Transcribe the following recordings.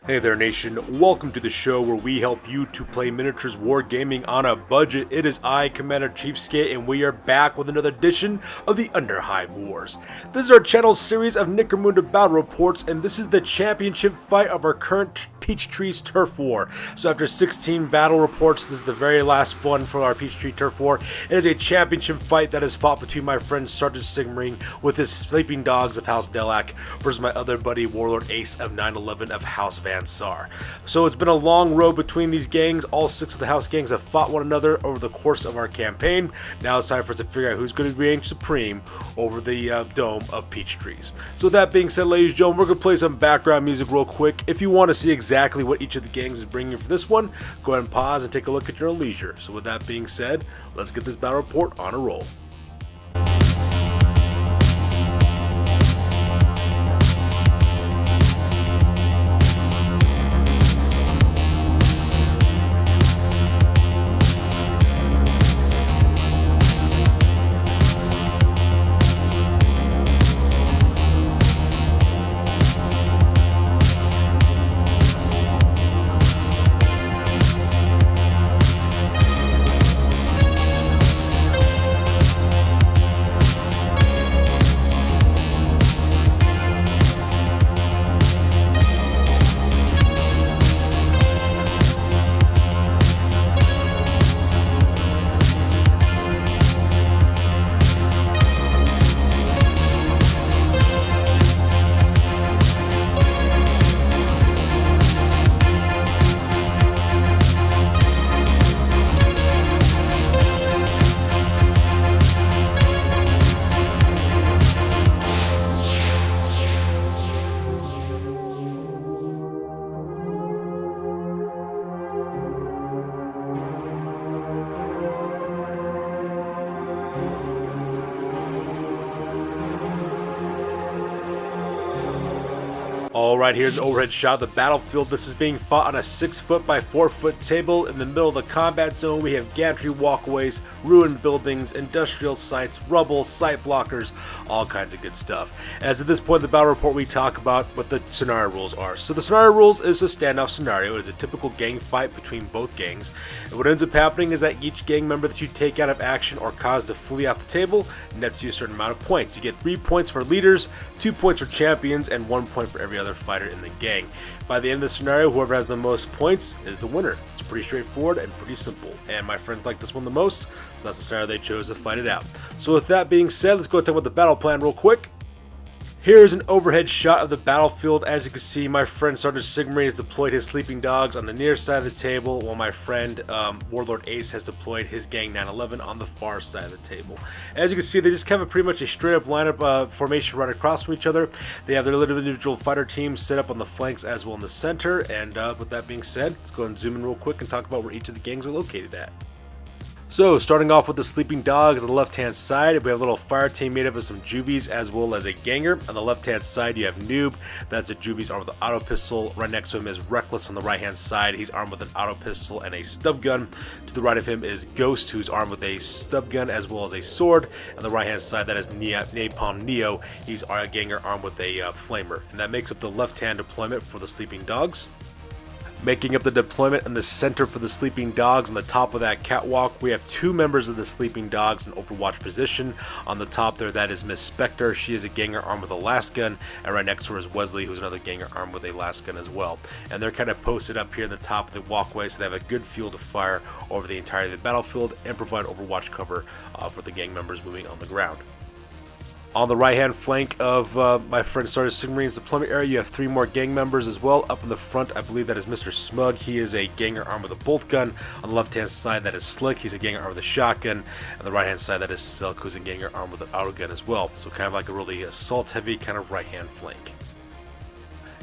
Hey there nation, welcome to the show where we help you to play miniatures wargaming on a budget. It is I, Commander CheapSkate, and we are back with another edition of the Underhive Wars. This is our channel's series of Necromunda battle reports, and this is the championship fight of our current Peachtree's Turf War. So after 16 battle reports, this is the very last one for our Peachtree Turf War. It is a championship fight that is fought between my friend Sergeant Sigmaring with his sleeping dogs of House Delaque versus my other buddy Warlord Ace of 911 of House Van Saar. So it's been a long road between these gangs. All 6 of the house gangs have fought one another over the course of our campaign. Now it's time for us to figure out who's going to reign supreme over the dome of Peachtrees. So with that being said, ladies and gentlemen, we're going to play some background music real quick. If you want to see exactly what each of the gangs is bringing for this one, go ahead and pause and take a look at your own leisure. So with that being said, let's get this battle report on a roll. Alright, here's an overhead shot of the battlefield. This is being fought on a 6-foot by 4-foot table. In the middle of the combat zone, we have gantry walkways, ruined buildings, industrial sites, rubble, site blockers, all kinds of good stuff. As at this point in the battle report, we talk about what the scenario rules are. So the scenario rules is a standoff scenario. It is a typical gang fight between both gangs. And what ends up happening is that each gang member that you take out of action or cause to flee off the table nets you a certain amount of points. You get 3 points for leaders, 2 points for champions, and 1 point for every other fighter in the gang. By the end of the scenario, whoever has the most points is the winner. It's pretty straightforward and pretty simple, and my friends like this one the most, so that's the scenario they chose to fight it out. So with that being said, let's go talk about the battle plan real quick. Here's an overhead shot of the battlefield. As you can see, my friend Sergeant Sigmaring has deployed his sleeping dogs on the near side of the table, while my friend Warlord Ace has deployed his gang 911 on the far side of the table. As you can see, they just have pretty much a straight up lineup formation right across from each other. They have their little individual fighter teams set up on the flanks as well in the center. And with that being said, let's go and zoom in real quick and talk about where each of the gangs are located at. So, starting off with the sleeping dogs on the left-hand side, we have a little fire team made up of some juvies as well as a ganger. On the left-hand side, you have Noob. That's a juvies armed with an auto pistol. Right next to him is Reckless on the right-hand side. He's armed with an auto pistol and a stub gun. To the right of him is Ghost, who's armed with a stub gun as well as a sword. On the right-hand side, that is Napalm Neo. He's a ganger armed with a flamer. And that makes up the left-hand deployment for the sleeping dogs. Making up the deployment in the center for the sleeping dogs on the top of that catwalk, we have 2 members of the sleeping dogs in overwatch position. On the top there, that is Miss Spectre. She is a ganger armed with a last gun, and right next to her is Wesley, who's another ganger armed with a last gun as well. And they're kind of posted up here at the top of the walkway, so they have a good field of fire over the entirety of the battlefield and provide overwatch cover for the gang members moving on the ground. On the right-hand flank of my friend Sergeant Sigmaring's deployment area, you have 3 more gang members as well. Up in the front, I believe that is Mr. Smug. He is a ganger armed with a bolt gun. On the left-hand side, that is Slick. He's a ganger armed with a shotgun. On the right-hand side, that is Silk, who's a ganger armed with an auto gun as well. So kind of like a really assault-heavy kind of right-hand flank.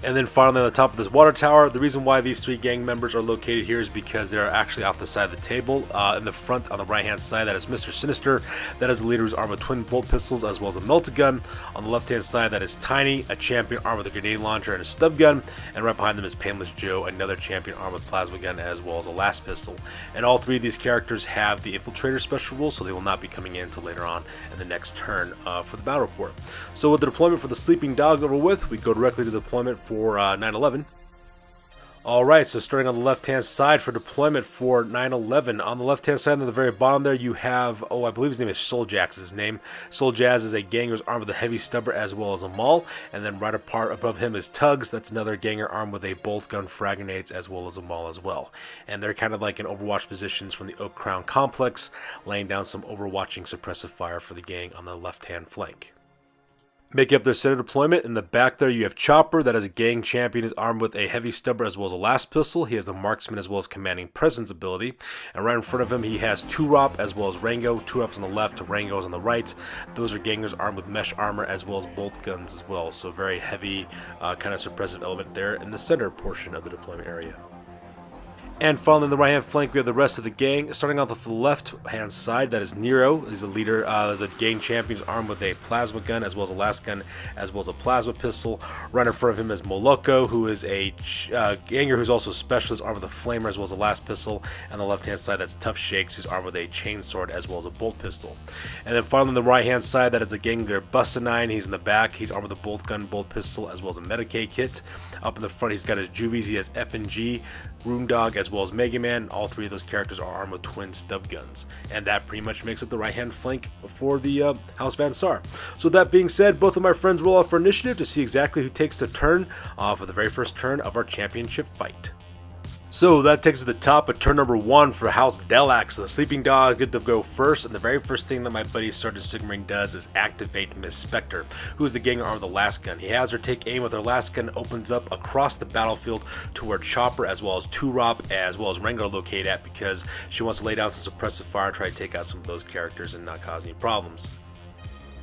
And then finally on the top of this water tower, the reason why these 3 gang members are located here is because they're actually off the side of the table. In the front on the right hand side, that is Mr. Sinister. That is the leader who's armed with twin bolt pistols as well as a melta gun. On the left hand side, that is Tiny, a champion armed with a grenade launcher and a stub gun. And right behind them is Painless Joe, another champion armed with plasma gun as well as a last pistol. And all 3 of these characters have the infiltrator special rule, so they will not be coming in until later on in the next turn for the battle report. So with the deployment for the sleeping dog over with, we go directly to deployment for 9/11. Alright, so starting on the left-hand side for deployment for 9/11. On the left-hand side, on the very bottom there, you have, I believe his name is Souljax, his name. Souljax is a ganger who's armed with a heavy stubber as well as a maul, and then right apart above him is Tugs, that's another ganger armed with a bolt gun, frag grenades, as well as a maul as well. And they're kind of like in Overwatch positions from the Oak Crown complex, laying down some overwatching suppressive fire for the gang on the left-hand flank. Making up their center deployment, in the back there you have Chopper, that is a gang champion, is armed with a heavy stubber as well as a last pistol. He has the marksman as well as commanding presence ability. And right in front of him he has Turop as well as Rango. Turop's on the left, Rango's on the right. Those are gangers armed with mesh armor as well as bolt guns as well. So very heavy kind of suppressive element there in the center portion of the deployment area. And finally, on the right-hand flank, we have the rest of the gang. Starting off with the left-hand side, that is Nero. He's a leader. There's a gang champion who's armed with a plasma gun, as well as a last gun, as well as a plasma pistol. Right in front of him is Moloko, who is a ganger who's also a specialist, armed with a flamer, as well as a last pistol. And on the left-hand side, that's Tough Shakes, who's armed with a chainsword, as well as a bolt pistol. And then finally, on the right-hand side, that is the gang leader Bustanine. He's in the back. He's armed with a bolt gun, bolt pistol, as well as a Medicaid kit. Up in the front, he's got his juvies. He has F&G, Rune Dog, as well as Mega Man. All three of those characters are armed with twin stub guns. And that pretty much makes it the right-hand flank for the House Van Saar. So that being said, both of my friends roll out for initiative to see exactly who takes the turn for the very first turn of our championship fight. So that takes us to the top of turn number 1 for House Delaque. So the Sleeping Dog get to go first, and the very first thing that my buddy Sergeant Sigmaring does is activate Miss Spectre, who is the ganger armed with the last gun. He has her take aim with her last gun, opens up across the battlefield to where Chopper as well as Turop as well as Rango are located at, because she wants to lay down some suppressive fire and try to take out some of those characters and not cause any problems.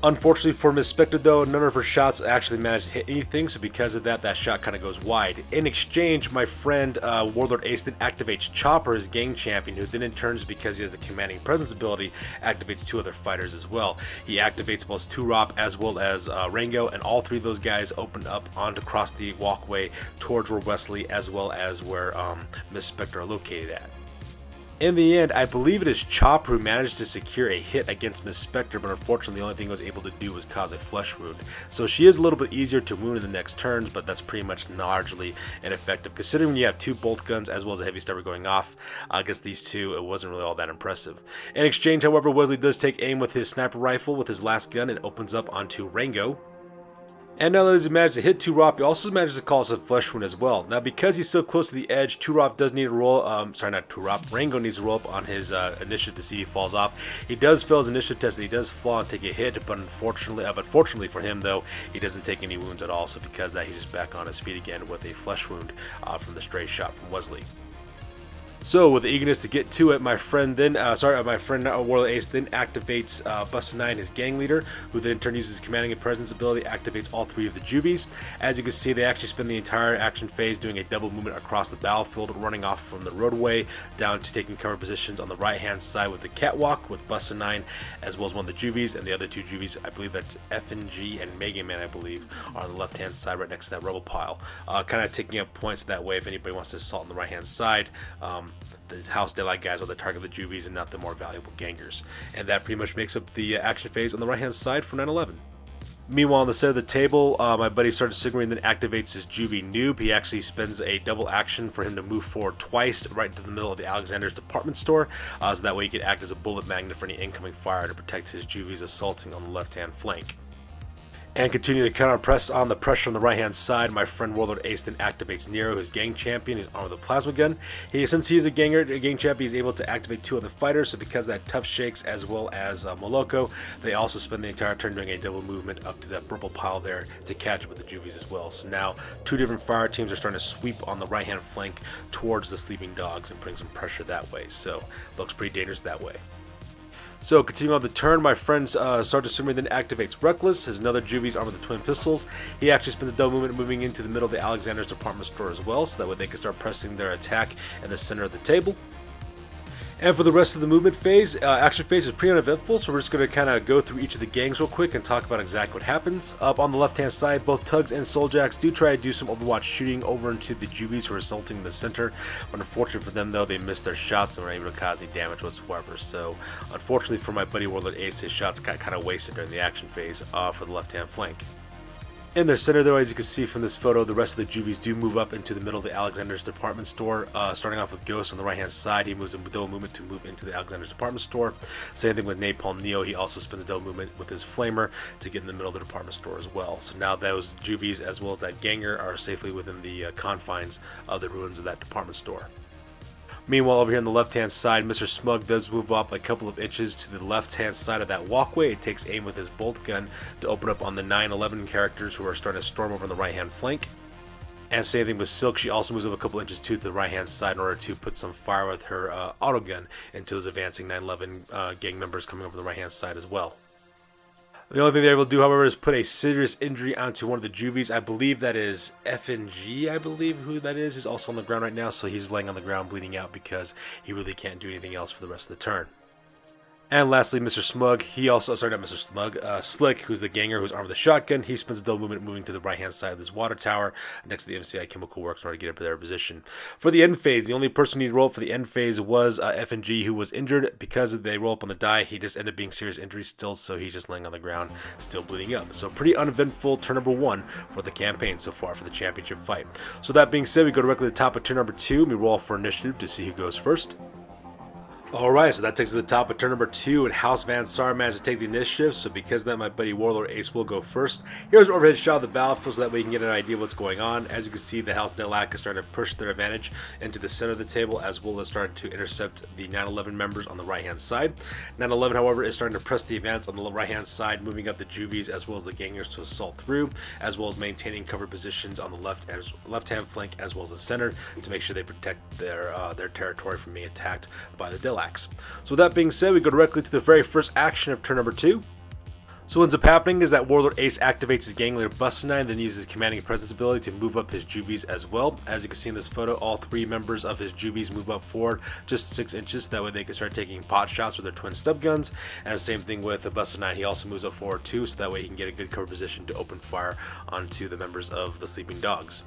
Unfortunately for Miss Spectre though, none of her shots actually managed to hit anything, so because of that, that shot kind of goes wide. In exchange, my friend Warlord Ace then activates Chopper, his gang champion, who then in turns, because he has the commanding presence ability, activates 2 other fighters as well. He activates both Turop as well as Rango, and all 3 of those guys open up onto across the walkway towards where Wesley as well as where Miss Spectre are located at. In the end, I believe it is Chopper who managed to secure a hit against Miss Spectre, but unfortunately the only thing he was able to do was cause a flesh wound. So she is a little bit easier to wound in the next turns, but that's pretty much largely ineffective. Considering when you have 2 bolt guns as well as a heavy stubber going off against these 2, it wasn't really all that impressive. In exchange, however, Wesley does take aim with his sniper rifle with his last gun and opens up onto Rango. And now that he's managed to hit Turop, he also manages to cause a flesh wound as well. Now, because he's so close to the edge, Turop does need to roll, Rango needs to roll up on his initiative to see if he falls off. He does fail his initiative test and he does fall and take a hit, but fortunately for him though, he doesn't take any wounds at all, so because of that, he's just back on his feet again with a flesh wound from the stray shot from Wesley. So, with the eagerness to get to it, my friend Warlord Ace then activates Bustanine, his gang leader, who then in turn uses his commanding and presence ability, activates all 3 of the juvies. As you can see, they actually spend the entire action phase doing a double movement across the battlefield, running off from the roadway down to taking cover positions on the right-hand side with the catwalk, with Bustanine as well as one of the juvies, and the other 2 juvies, I believe that's F&G and Mega Man, I believe, are on the left-hand side right next to that rubble pile. Kind of taking up points that way if anybody wants to assault on the right-hand side. The House Delaque guys are the target of the juvies and not the more valuable gangers. And that pretty much makes up the action phase on the right-hand side for 9/11. Meanwhile, on the center of the table, my buddy Sergeant Sigmaring then activates his juvie noob. He actually spends a double action for him to move forward twice right into the middle of the Alexander's department store, so that way he could act as a bullet magnet for any incoming fire to protect his juvies assaulting on the left-hand flank. And continue to counter-press on the pressure on the right-hand side, my friend Warlord Ace then activates Nero, his gang champion, who's armed with a plasma gun. Since he is a gang champion, he's able to activate 2 other fighters, so because of that, Tough Shakes as well as Moloko, they also spend the entire turn doing a double movement up to that purple pile there to catch up with the juvies as well. So now 2 different fire teams are starting to sweep on the right-hand flank towards the Sleeping Dogs and bring some pressure that way, so looks pretty dangerous that way. So, continuing on the turn, my friend Sergeant Sigmaring then activates Reckless, his another juvies armed with the twin pistols. He actually spends a double movement moving into the middle of the Alexander's department store as well, so that way they can start pressing their attack in the center of the table. And for the rest of the movement phase, action phase is pretty uneventful, so we're just going to kind of go through each of the gangs real quick and talk about exactly what happens. Up on the left-hand side, both Tugs and Souljax do try to do some Overwatch shooting over into the juvies who are assaulting in the center, but unfortunately for them though, they missed their shots and were able to cause any damage whatsoever. So unfortunately for my buddy Warlord Ace, his shots got kind of wasted during the action phase for the left-hand flank. In their center, though, as you can see from this photo, the rest of the juvies do move up into the middle of the Alexander's department store. Starting off with Ghost on the right-hand side, he moves a double movement to move into the Alexander's department store. Same thing with Napalm Neo, he also spins a double movement with his Flamer to get in the middle of the department store as well. So now those juvies, as well as that Ganger, are safely within the confines of the ruins of that department store. Meanwhile, over here on the left-hand side, Mr. Smug does move up a couple of inches to the left-hand side of that walkway. He takes aim with his bolt gun to open up on the 9/11 characters who are starting to storm over on the right-hand flank. And same thing with Silk, she also moves up a couple inches to the right-hand side in order to put some fire with her auto gun into those advancing 9/11 gang members coming over the right-hand side as well. The only thing they're able to do, however, is put a serious injury onto one of the juvies. I believe that is FNG, I believe who that is, who's also on the ground right now. So he's laying on the ground bleeding out because he really can't do anything else for the rest of the turn. And lastly, Mr. Smug, he also, sorry, not Mr. Smug, Slick, who's the Ganger, who's armed with a shotgun. He spins a double movement moving to the right-hand side of this water tower next to the MCI Chemical Works in order to get up to their position. For the end phase, the only person who needed to roll for the end phase was FNG, who was injured. Because they roll up on the die, he just ended up being serious injury still, so he's just laying on the ground, still bleeding up. So pretty uneventful turn number 1 for the campaign so far for the championship fight. So that being said, we go directly to the top of turn number 2, and we roll for initiative to see who goes first. Alright, so that takes us to the top of turn number 2, and House Van Saar managed to take the initiative, so because of that, my buddy Warlord Ace will go first. Here's an overhead shot of the battlefield so that way you can get an idea of what's going on. As you can see, the House Delaque is starting to push their advantage into the center of the table, as well as starting to intercept the 9/11 members on the right-hand side. 9/11, however, is starting to press the advance on the right-hand side, moving up the juvies as well as the Gangers to assault through, as well as maintaining cover positions on the left-hand flank as well as the center to make sure they protect their territory from being attacked by the Delaque. So with that being said, we go directly to the very first action of turn number 2. So what ends up happening is that Warlord Ace activates his gang leader Bustinine, then uses Commanding Presence ability to move up his juvies as well. As you can see in this photo, all 3 members of his juvies move up forward just 6 inches, that way they can start taking pot shots with their twin stub guns. And the same thing with Bustinine, he also moves up forward too, so that way he can get a good cover position to open fire onto the members of the Sleeping Dogs.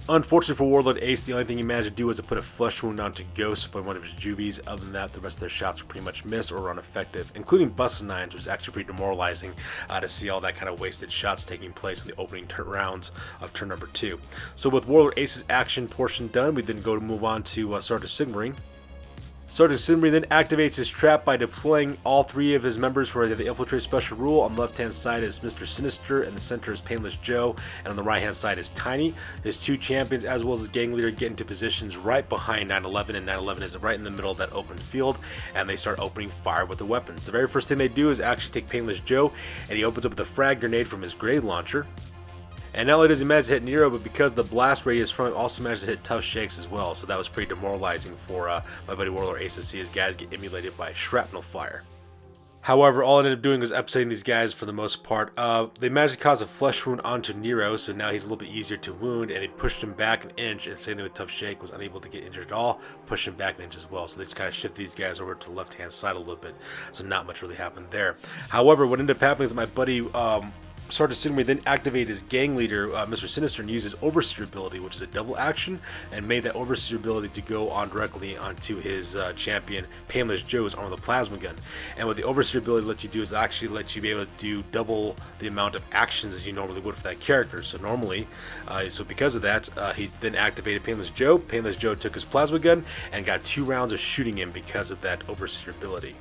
Unfortunately for Warlord Ace, the only thing he managed to do was to put a flesh wound onto Ghost by one of his juvies. Other than that, the rest of their shots were pretty much missed or ineffective, including Bustinines, which was actually pretty demoralizing to see all that kind of wasted shots taking place in the opening rounds of turn number 2. So with Warlord Ace's action portion done, we then go to move on to Sergeant Sigmarine. Sergeant Sigmarine then activates his trap by deploying all 3 of his members for the Infiltrate Special Rule. On the left-hand side is Mr. Sinister, and the center is Painless Joe, and on the right-hand side is Tiny. His 2 champions, as well as his gang leader, get into positions right behind 9/11, and 9/11 is right in the middle of that open field, and they start opening fire with the weapons. The very first thing they do is actually take Painless Joe, and he opens up with a frag grenade from his grenade launcher. And not only does he manage to hit Nero, but because the blast radius from it also manages to hit Tough Shakes as well. So that was pretty demoralizing for my buddy Warlord Ace to see his guys get emulated by shrapnel fire. However, all it ended up doing was upsetting these guys for the most part. They managed to cause a flesh wound onto Nero, so now he's a little bit easier to wound, and he pushed him back an inch, and same thing with Tough Shake, was unable to get injured at all, pushed him back an inch as well. So they just kind of shift these guys over to the left-hand side a little bit, so not much really happened there. However, what ended up happening is that my buddy Sergeant Sigmarine then activated his gang leader, Mr. Sinister, and used his Overseer ability, which is a double action, and made that Overseer ability to go on directly onto his champion, Painless Joe's arm with a plasma gun. And what the Overseer ability lets you do is actually let you be able to do double the amount of actions as you normally would for that character. So normally, so because of that, he then activated Painless Joe. Painless Joe took his plasma gun and got 2 rounds of shooting him because of that Overseer ability.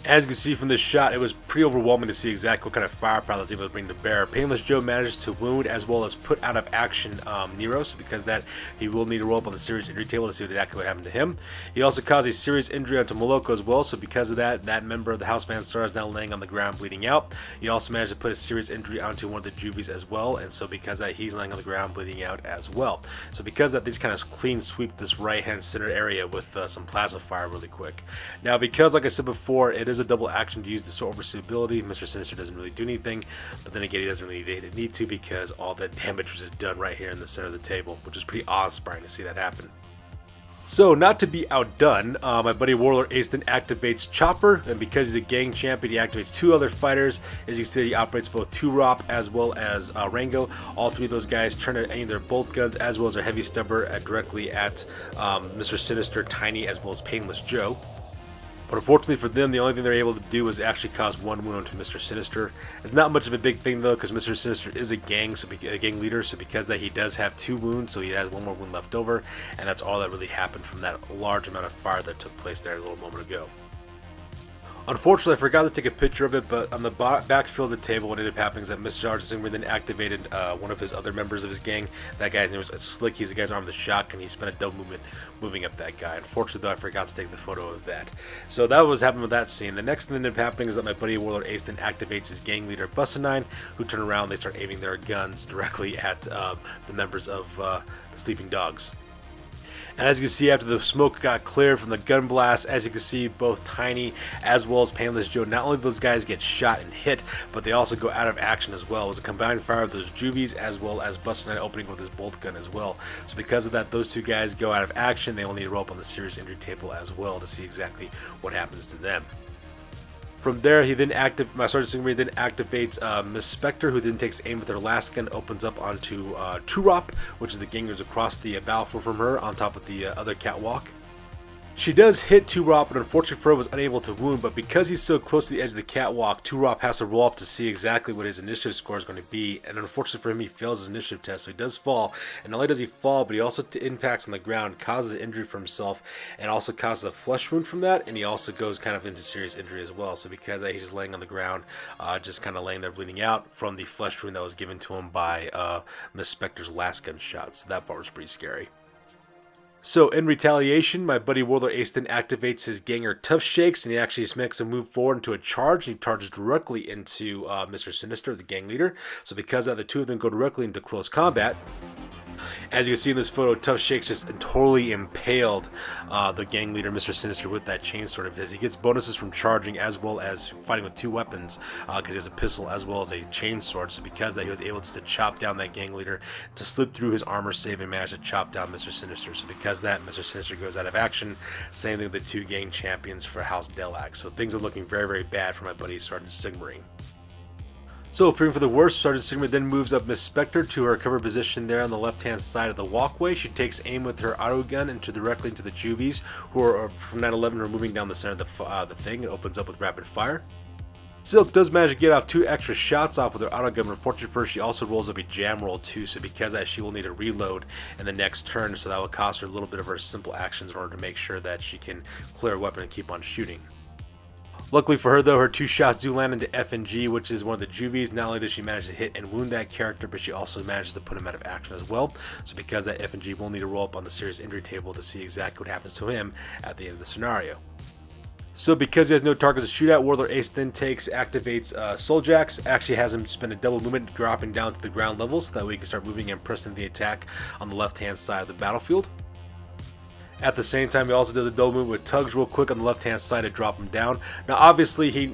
As you can see from this shot, it was pretty overwhelming to see exactly what kind of firepower I was able to bring to bear. Painless Joe managed to wound as well as put out of action Nero, so because of that, he will need to roll up on the serious injury table to see exactly what happened to him. He also caused a serious injury onto Moloko as well, so because of that, that member of the House Van Saar is now laying on the ground bleeding out. He also managed to put a serious injury onto one of the juvies as well, and so because of that, he's laying on the ground bleeding out as well. So because of that, these kind of clean sweep this right-hand center area with some plasma fire really quick. Now, because like I said before, it is a double action to use the Overseer ability, Mr. Sinister doesn't really do anything, but then again, he doesn't really need to because all that damage was just done right here in the center of the table, which is pretty awe-inspiring to see that happen. So, not to be outdone, my buddy Warlord Ace then activates Chopper, and because he's a gang champion, he activates 2 other fighters. As you can see, he operates both Turop as well as Rango. All 3 of those guys turn to aim their bolt guns as well as their heavy stubber directly at Mr. Sinister, Tiny, as well as Painless Joe. But unfortunately for them, the only thing they're able to do is actually cause 1 wound to Mr. Sinister. It's not much of a big thing though, because Mr. Sinister is a gang leader, so because that he does have 2 wounds, so he has 1 more wound left over, and that's all that really happened from that large amount of fire that took place there a little moment ago. Unfortunately, I forgot to take a picture of it, but on the backfield of the table, what ended up happening is that Mr. Sergeant then activated one of his other members of his gang. That guy's name was Slick. He's the guy's armed with a shotgun. He spent a double movement moving up that guy. Unfortunately, though, I forgot to take the photo of that. So that was happening with that scene. The next thing that ended up happening is that my buddy Warlord Ace then activates his gang leader Bussanine, who turn around and they start aiming their guns directly at the members of the Sleeping Dogs. And as you can see, after the smoke got cleared from the gun blast, as you can see, both Tiny as well as Painless Joe, not only those guys get shot and hit, but they also go out of action as well. It was a combined fire of those juvies as well as Bussanine opening with his bolt gun as well. So because of that, those 2 guys go out of action. They will need to roll up on the serious injury table as well to see exactly what happens to them. From there, he then my Sergeant Sigmund then activates Miss Spectre, who then takes aim with her last gun, opens up onto Turop, which is the gangers across the battlefield from her, on top of the other catwalk. She does hit Turop, but unfortunately for her was unable to wound, but because he's so close to the edge of the catwalk, Turop has to roll up to see exactly what his initiative score is going to be, and unfortunately for him, he fails his initiative test, so he does fall, and not only does he fall, but he also impacts on the ground, causes an injury for himself, and also causes a flesh wound from that, and he also goes kind of into serious injury as well. So because of that, he's just laying on the ground, just kind of laying there bleeding out from the flesh wound that was given to him by Miss Spectre's last gunshot, so that part was pretty scary. So in retaliation, my buddy Warlord Ace then activates his ganger Tough Shakes, and he actually makes a move forward into a charge. He charges directly into Mr. Sinister, the gang leader. So because of that, the 2 of them go directly into close combat. As you can see in this photo, Tough Shakes just totally impaled the gang leader, Mr. Sinister, with that chainsword of his. He gets bonuses from charging as well as fighting with 2 weapons, because he has a pistol as well as a chainsword. So because of that, he was able just to chop down that gang leader, to slip through his armor save and manage to chop down Mr. Sinister. So because of that, Mr. Sinister goes out of action. Same thing with the 2 gang champions for House Delaque. So things are looking very, very bad for my buddy Sergeant Sigmarine. So, fearing for the worst, Sergeant Sigmund then moves up Miss Spectre to her cover position there on the left-hand side of the walkway. She takes aim with her auto gun directly into the juvies, who are from 9/11 are moving down the center of the thing. It opens up with rapid fire. Silk does manage to get off 2 extra shots off with her auto gun, but unfortunately for her, she also rolls up a jam roll too, so because of that, she will need to reload in the next turn, so that will cost her a little bit of her simple actions in order to make sure that she can clear her weapon and keep on shooting. Luckily for her though, her 2 shots do land into F and G, which is one of the juvies. Not only does she manage to hit and wound that character, but she also manages to put him out of action as well. So because that F and G will need to roll up on the serious injury table to see exactly what happens to him at the end of the scenario. So because he has no targets to shoot at, Warlord Ace then activates Souljax, actually has him spend a double movement dropping down to the ground level, so that way he can start moving and pressing the attack on the left hand side of the battlefield. At the same time, he also does a double move with Tugs real quick on the left-hand side to drop him down. Now, obviously, you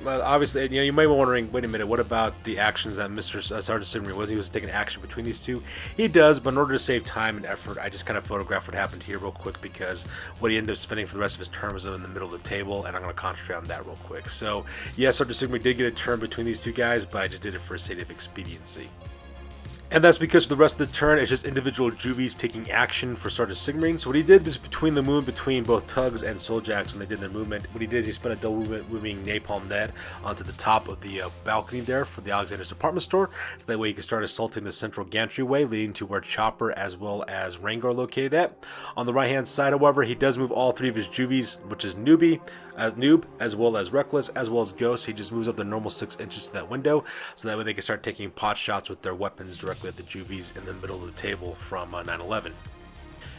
might be wondering, wait a minute, what about the actions that Mr. Sergeant Sigmund was? He was taking action between these 2. He does, but in order to save time and effort, I just kind of photographed what happened here real quick, because what he ended up spending for the rest of his turn was in the middle of the table, and I'm going to concentrate on that real quick. So, yes, Sergeant Sigmund did get a turn between these 2 guys, but I just did it for the sake of expediency. And that's because for the rest of the turn, it's just individual juvies taking action for Sergeant Sigmarine. So what he did was between both Tugs and Souljax when they did their movement. What he did is he spent a double movement moving Napalm Ned onto the top of the balcony there for the Alexander's department store. So that way he can start assaulting the central gantry-way, leading to where Chopper as well as Rango are located at. On the right-hand side, however, he does move all 3 of his juvies, which is Noob, as well as Reckless, as well as Ghost. He just moves up the normal 6 inches to that window, so that way they can start taking pot shots with their weapons directly at the juvies in the middle of the table from 9/11.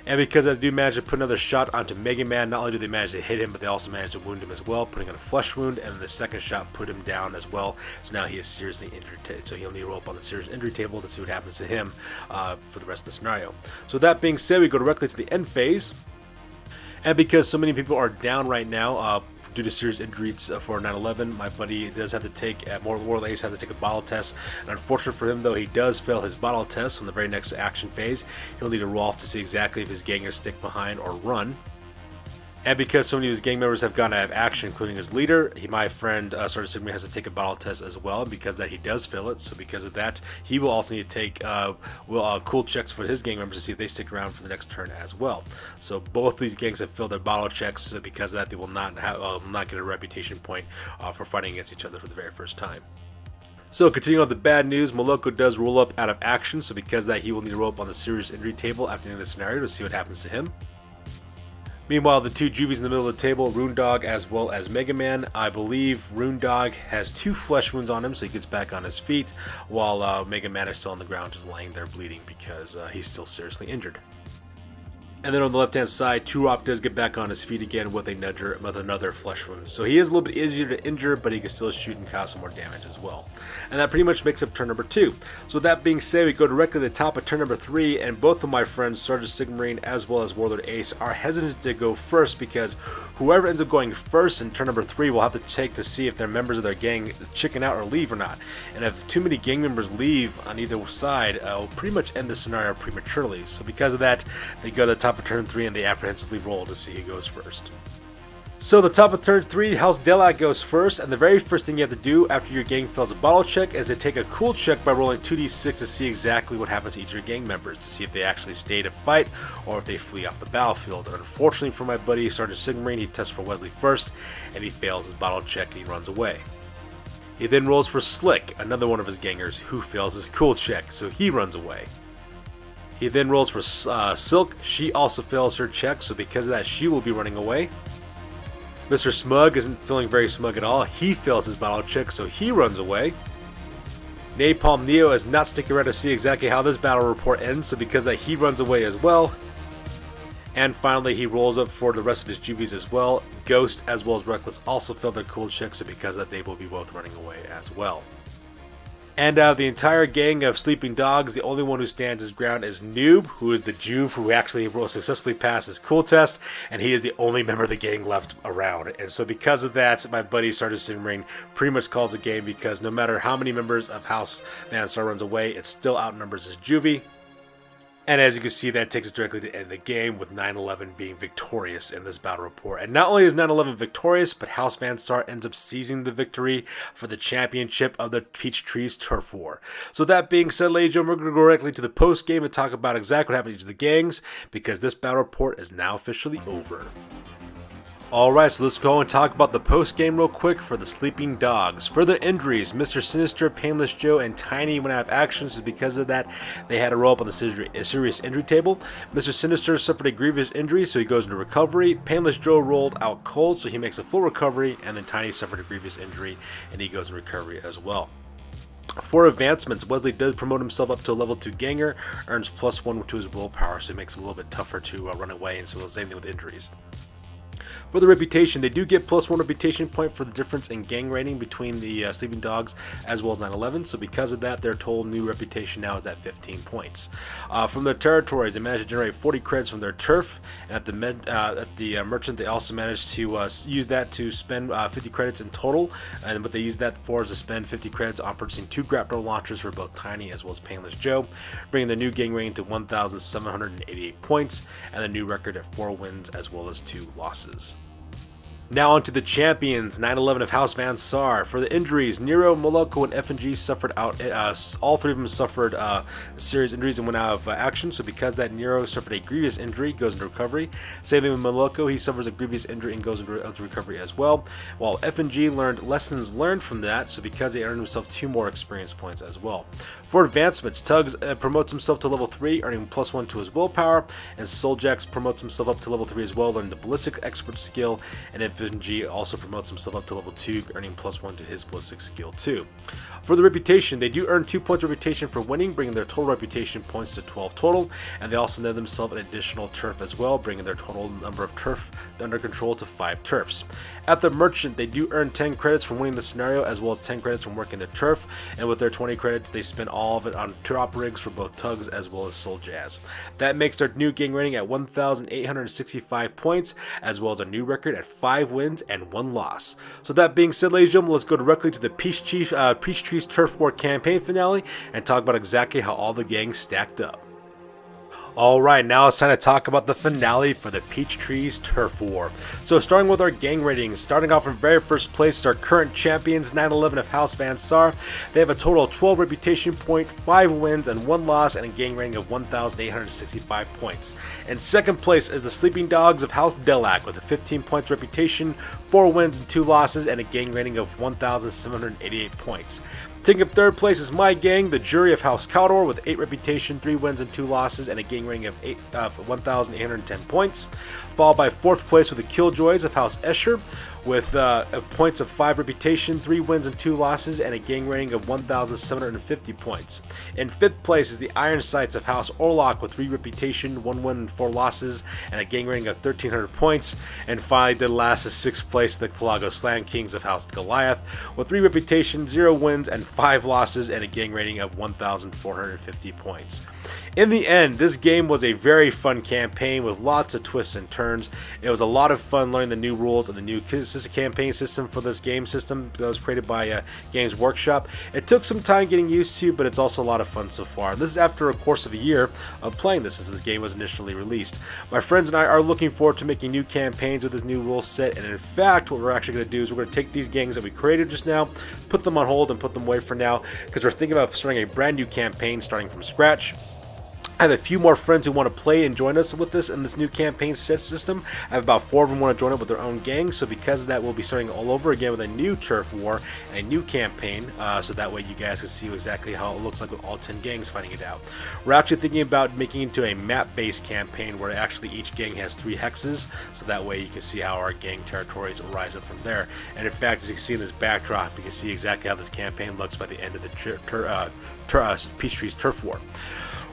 And because I do manage to put another shot onto Mega Man, not only do they manage to hit him, but they also manage to wound him as well, putting on a flesh wound, and the second shot put him down as well. So now he is seriously injured, so he'll need to roll up on the serious injury table to see what happens to him for the rest of the scenario. So that being said, we go directly to the end phase. And because so many people are down right now due to serious injuries for 9/11, my buddy does have to take, Warlord Ace has to take a bottle test. And unfortunately for him though, he does fail his bottle test on the very next action phase. He'll need to roll off to see exactly if his gangers stick behind or run. And because so many of his gang members have gone out of action, including his leader, my friend Saar Necromunda has to take a battle test as well. And because of that, he does fail it. So because of that, he will also need to take cool checks for his gang members to see if they stick around for the next turn as well. So both of these gangs have failed their battle checks. So because of that, they will not get a reputation point for fighting against each other for the very first time. So continuing on the bad news, Moloko does roll up out of action. So because of that, he will need to roll up on the serious injury table after the end of the scenario to see what happens to him. Meanwhile, the two Juvies in the middle of the table, Runedog as well as Mega Man. I believe Runedog has 2 flesh wounds on him, so he gets back on his feet, while Mega Man is still on the ground just laying there bleeding because he's still seriously injured. And then on the left-hand side, Turop does get back on his feet again with another flesh wound. So he is a little bit easier to injure, but he can still shoot and cause some more damage as well. And that pretty much makes up turn number 2. So with that being said, we go directly to the top of turn number 3, and both of my friends, Sergeant Sigmarine as well as Warlord Ace, are hesitant to go first because whoever ends up going first in turn number 3 will have to check to see if they're members of their gang chicken out or leave or not. And if too many gang members leave on either side, it'll pretty much end the scenario prematurely. So because of that, they go to the top of turn 3 and they apprehensively roll to see who goes first. So the top of turn 3, House Delaque goes first, and the very first thing you have to do after your gang fails a battle check is to take a cool check by rolling 2d6 to see exactly what happens to each of your gang members, to see if they actually stay to fight or if they flee off the battlefield. And unfortunately for my buddy Sergeant Sigmarine, he tests for Wesley first, and he fails his battle check and he runs away. He then rolls for Slick, another one of his gangers, who fails his cool check, so he runs away. He then rolls for Silk. She also fails her check, so because of that, she will be running away. Mr. Smug isn't feeling very smug at all. He fails his battle check, so he runs away. Napalm Neo is not sticking around to see exactly how this battle report ends, so because of that, he runs away as well. And finally, he rolls up for the rest of his Juvies as well. Ghost as well as Reckless also failed their cool check, so because of that, they will be both running away as well. And out of the entire gang of sleeping dogs, the only one who stands his ground is Noob, who is the Juve who actually successfully passed his cool test, and he is the only member of the gang left around. And so because of that, my buddy Sergeant Sigmarine pretty much calls the game, because no matter how many members of House Vansar runs away, it still outnumbers his Juvie. And as you can see, that takes us directly to the end of the game, with 9/11 being victorious in this battle report. And not only is 9/11 victorious, but House Vansar ends up seizing the victory for the championship of the Peach Trees Turf War. So that being said, ladies and gentlemen, we're going to go directly to the post game and talk about exactly what happened to each of the gangs, because this battle report is now officially over. Alright, so let's go and talk about the post-game real quick for the Sleeping Dogs. Further injuries, Mr. Sinister, Painless Joe, and Tiny went out of action, so because of that, they had to roll up on the serious injury table. Mr. Sinister suffered a grievous injury, so he goes into recovery. Painless Joe rolled out cold, so he makes a full recovery, and then Tiny suffered a grievous injury, and he goes into recovery as well. For advancements, Wesley does promote himself up to a level 2 ganger, earns +1 to his willpower, so it makes him a little bit tougher to run away, and so the same thing with injuries. For the reputation, they do get +1 reputation point for the difference in gang rating between the Sleeping Dogs as well as 9/11. So because of that, their total new reputation now is at 15 points. From their territories, they managed to generate 40 credits from their turf, and at the merchant, they also managed to use that to spend 50 credits in total. And what they used that for is to spend 50 credits on purchasing 2 grapnel launchers for both Tiny as well as Painless Joe, bringing the new gang rating to 1,788 points and the new record at 4 wins as well as 2 losses. Now on to the champions, 9/11 of House Vansar. For the injuries, Nero, Moloko, and FNG suffered out. All 3 of them suffered serious injuries and went out of action. So because that, Nero suffered a grievous injury, goes into recovery. Same thing with Moloko, he suffers a grievous injury and goes into recovery as well. While FNG learned lessons learned from that, so because he earned himself 2 more experience points as well. For advancements, Tugs promotes himself to level 3, earning +1 to his willpower, and Souljax promotes himself up to level 3 as well, learning the ballistic expert skill, and FNG also promotes himself up to level 2, earning +1 to his ballistic skill too. For the reputation, they do earn 2 points of reputation for winning, bringing their total reputation points to 12 total, and they also net themselves an additional turf as well, bringing their total number of turf under control to 5 turfs. At the merchant, they do earn 10 credits from winning the scenario as well as 10 credits from working the turf, and with their 20 credits, they spend all of it on drop rigs for both Tugs as well as Soul Jazz. That makes their new gang rating at 1,865 points, as well as a new record at 5 wins and 1 loss. So that being said, ladies and gentlemen, let's go directly to the Peach Trees Turf War campaign finale and talk about exactly how all the gangs stacked up. Alright, now it's time to talk about the finale for the Peach Trees Turf War. So starting with our gang ratings, starting off in very first place is our current champions, 911 of House Van Saar. They have a total of 12 reputation points, 5 wins and 1 loss, and a gang rating of 1,865 points. In second place is the Sleeping Dogs of House Delaque with a 15 points reputation, 4 wins and 2 losses, and a gang rating of 1,788 points. Taking up third place is my gang, the Jury of House Caldor, with 8 reputation, 3 wins and 2 losses, and a gang rating of 1,810 points. Followed by fourth place with the Killjoys of House Escher, with points of 5 reputation, 3 wins and 2 losses, and a gang rating of 1,750 points. In fifth place is the Iron Sights of House Orlok with 3 reputation, 1 win and 4 losses, and a gang rating of 1,300 points. And finally, the last is sixth place, the Pelago Slam Kings of House Goliath, with 3 reputation, 0 wins, and 5 losses, and a gang rating of 1,450 points. In the end, this game was a very fun campaign with lots of twists and turns. It was a lot of fun learning the new rules and the new campaign system for this game system that was created by Games Workshop. It took some time getting used to, but it's also a lot of fun so far. This is after a course of a year of playing this since this game was initially released. My friends and I are looking forward to making new campaigns with this new rule set, and in fact, what we're actually going to do is we're going to take these gangs that we created just now, put them on hold and put them away for now, because we're thinking about starting a brand new campaign starting from scratch. I have a few more friends who want to play and join us with this in this new campaign set system. I have about 4 of them want to join up with their own gangs, so because of that, we'll be starting all over again with a new turf war and a new campaign, so that way you guys can see exactly how it looks like with all 10 gangs fighting it out. We're actually thinking about making it into a map-based campaign where actually each gang has 3 hexes, so that way you can see how our gang territories rise up from there. And in fact, as you can see in this backdrop, you can see exactly how this campaign looks by the end of the Peach Trees Turf War.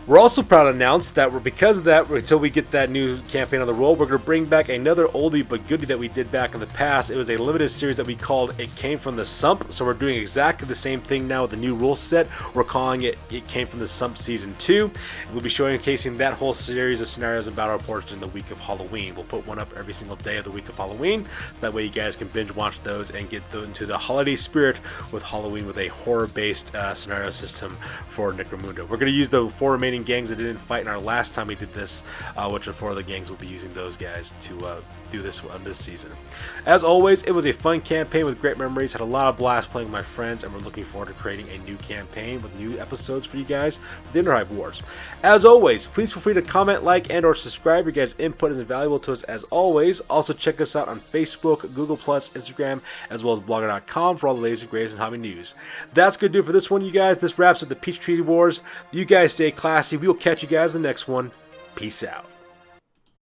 We're also proud to announce that because of that, until we get that new campaign on the roll, we're going to bring back another oldie but goodie that we did back in the past. It was a limited series that we called It Came From the Sump, so we're doing exactly the same thing now with the new rule set. We're calling it It Came From the Sump Season 2. We'll be showcasing that whole series of scenarios and battle reports in the week of Halloween. We'll put one up every single day of the week of Halloween, so that way you guys can binge watch those and get into the holiday spirit with Halloween with a horror-based scenario system for Necromunda. We're going to use the 4 remaining gangs that didn't fight in our last time we did this, which are 4 of the gangs. We'll be using those guys to do this on this season. As always, it was a fun campaign with great memories. Had a lot of blast playing with my friends, and we're looking forward to creating a new campaign with new episodes for you guys for the Underhive Wars. As always, please feel free to comment, like, and or subscribe. Your guys' input is invaluable to us as always. Also check us out on Facebook, Google+, Instagram, as well as blogger.com for all the latest and greatest in hobby news. That's going to do it for this one, you guys. This wraps up the Peach Tree Wars. You guys stay classy. We will catch you guys in the next one. Peace out.